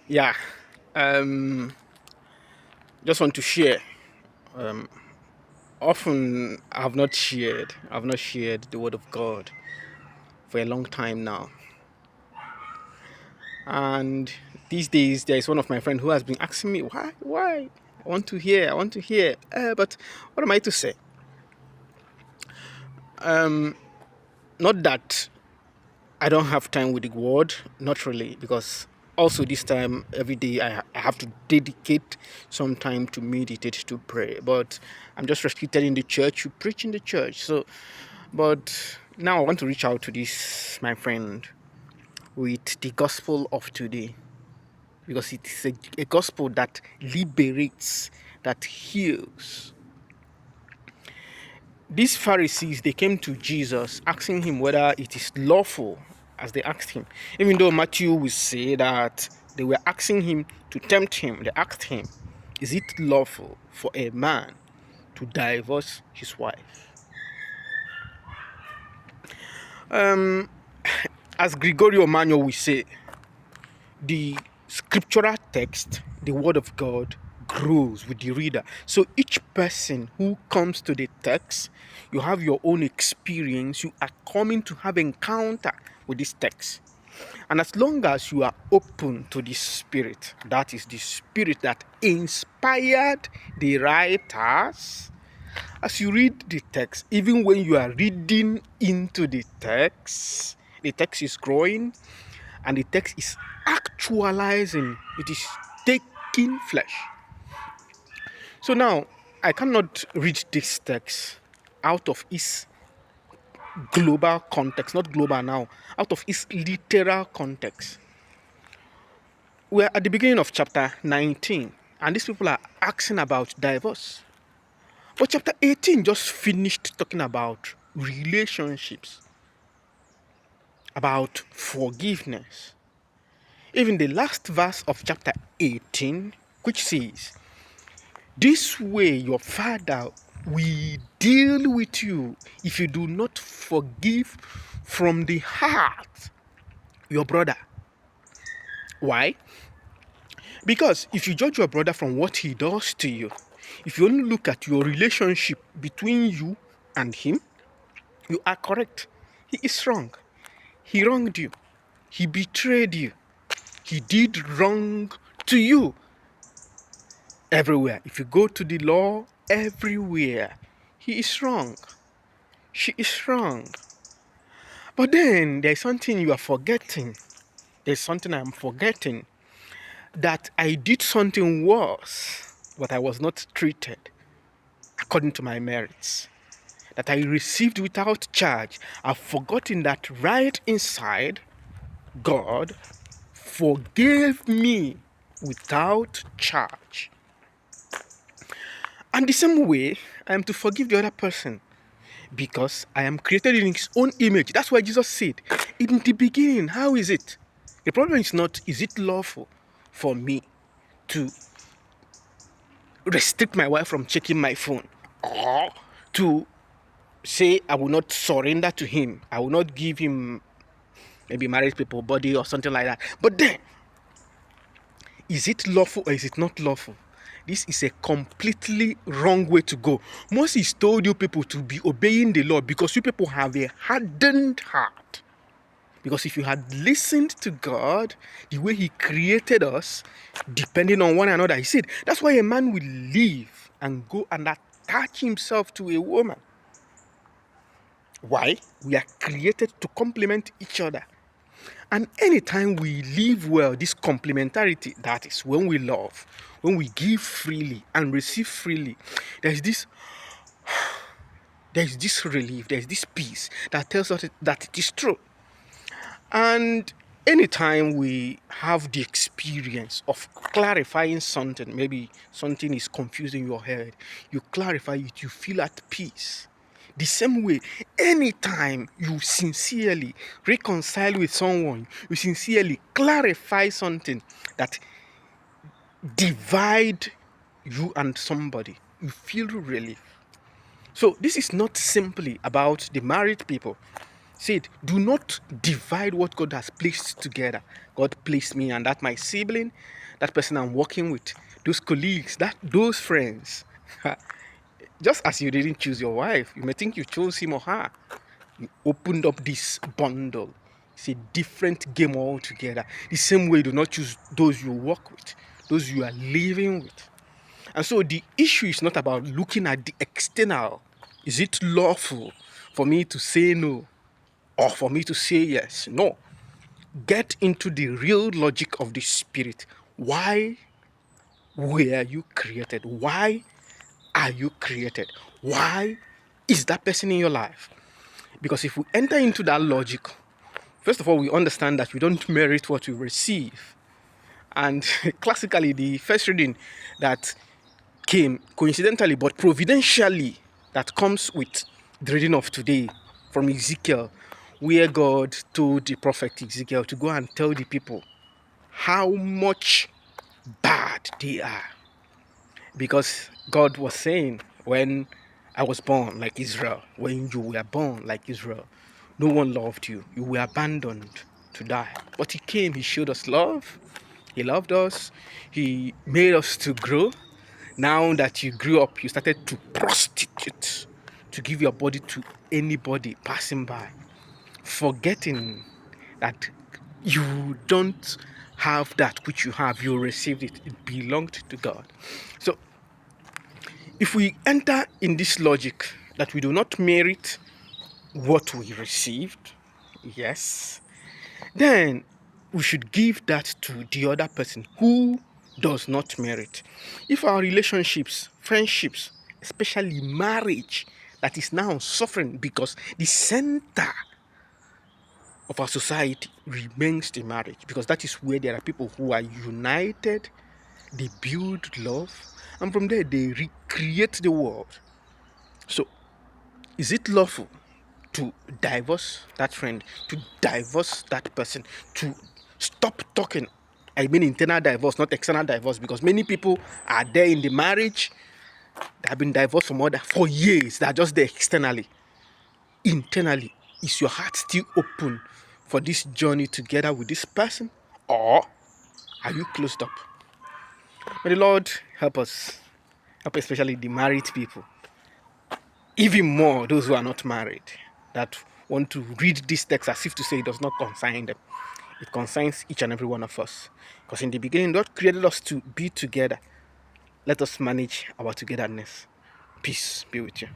Yeah, um, just want to share. Um, Often I've not shared the word of God for a long time now. And these days, there is one of my friends who has been asking me, why? I want to hear. But what am I to say? Not that I don't have time with the word, not really, because also this time every day I have to dedicate some time to meditate, to pray. But I'm just restricted in the church, you preach in the church. But now I want to reach out to this, my friend, with the gospel of today, because it is a gospel that liberates, that heals. These Pharisees, they came to Jesus asking him whether it is lawful, as they asked him. Even though Matthew will say that they were asking him to tempt him, they asked him, is it lawful for a man to divorce his wife? As Gregorio Manuel will say, the scriptural text, the word of God, grows with the reader. So each person who comes to the text, you have your own experience. You are coming to have encounter with this text. And as long as you are open to the spirit, that is the spirit that inspired the writers, as you read the text, even when you are reading into the text is growing and the text is actualizing, it is taking flesh. So now, I cannot read this text out of its global context, not global now, out of its literal context. We're at the beginning of chapter 19, and these people are asking about divorce. But chapter 18 just finished talking about relationships, about forgiveness. Even the last verse of chapter 18, which says, this way your father will deal with you if you do not forgive from the heart your brother. Why? Because if you judge your brother from what he does to you, if you only look at your relationship between you and him, you are correct. He is wrong. He wronged you. He betrayed you. He did wrong to you. Everywhere. If you go to the law, everywhere, he is wrong. She is wrong. But then there's something you are forgetting. There's something I'm forgetting. That I did something worse, but I was not treated according to my merits. That I received without charge. I've forgotten that right inside, God forgave me without charge. And the same way, I am to forgive the other person because I am created in his own image. That's why Jesus said, in the beginning, how is it? The problem is not, is it lawful for me to restrict my wife from checking my phone or to say I will not surrender to him? I will not give him maybe married people body or something like that. But then, is it lawful or is it not lawful? This is a completely wrong way to go. Moses told you people to be obeying the law because you people have a hardened heart. Because if you had listened to God, the way He created us, depending on one another, He said, that's why a man will leave and go and attach himself to a woman. Why? We are created to complement each other. And anytime we live well, this complementarity, that is when we love, when we give freely and receive freely, there's this relief, there's this peace that tells us that it is true. And anytime we have the experience of clarifying something, maybe something is confusing your head, you clarify it, you feel at peace. The same way, anytime you sincerely reconcile with someone, you sincerely clarify something that divide you and somebody, you feel relief. So this is not simply about the married people. Said, do not divide what God has placed together. God placed me and that my sibling, that person I'm working with, those colleagues, those friends. Just as you didn't choose your wife, you may think you chose him or her. You opened up this bundle. It's a different game altogether. The same way you do not choose those you work with, those you are living with. And so the issue is not about looking at the external. Is it lawful for me to say no or for me to say yes? No. Get into the real logic of the spirit. Why were you created? Why are you created? Why is that person in your life? Because if we enter into that logic, first of all, we understand that we don't merit what we receive. And classically, the first reading that came coincidentally but providentially that comes with the reading of today from Ezekiel, where God told the prophet Ezekiel to go and tell the people how much bad they are. Because God was saying, when I was born like Israel, when you were born like Israel, no one loved you. You were abandoned to die. But He came, He showed us love. He loved us. He made us to grow. Now that you grew up, you started to prostitute, to give your body to anybody passing by, forgetting that you don't have that which you have. You received it. It belonged to God. So if we enter in this logic that we do not merit what we received, yes, then we should give that to the other person who does not merit. If our relationships, friendships, especially marriage, that is now suffering because the center of our society remains the marriage, because that is where there are people who are united, they build love, and from there they recreate the world. So, is it lawful to divorce that friend, to divorce that person, to stop talking? I mean internal divorce, not external divorce, because many people are there in the marriage, they have been divorced from other for years, they are just there externally. Internally, is your heart still open for this journey together with this person, or are you closed up? May the Lord help us, help especially the married people, even more those who are not married, that want to read this text as if to say it does not concern them. It concerns each and every one of us. Because in the beginning, God created us to be together. Let us manage our togetherness. Peace be with you.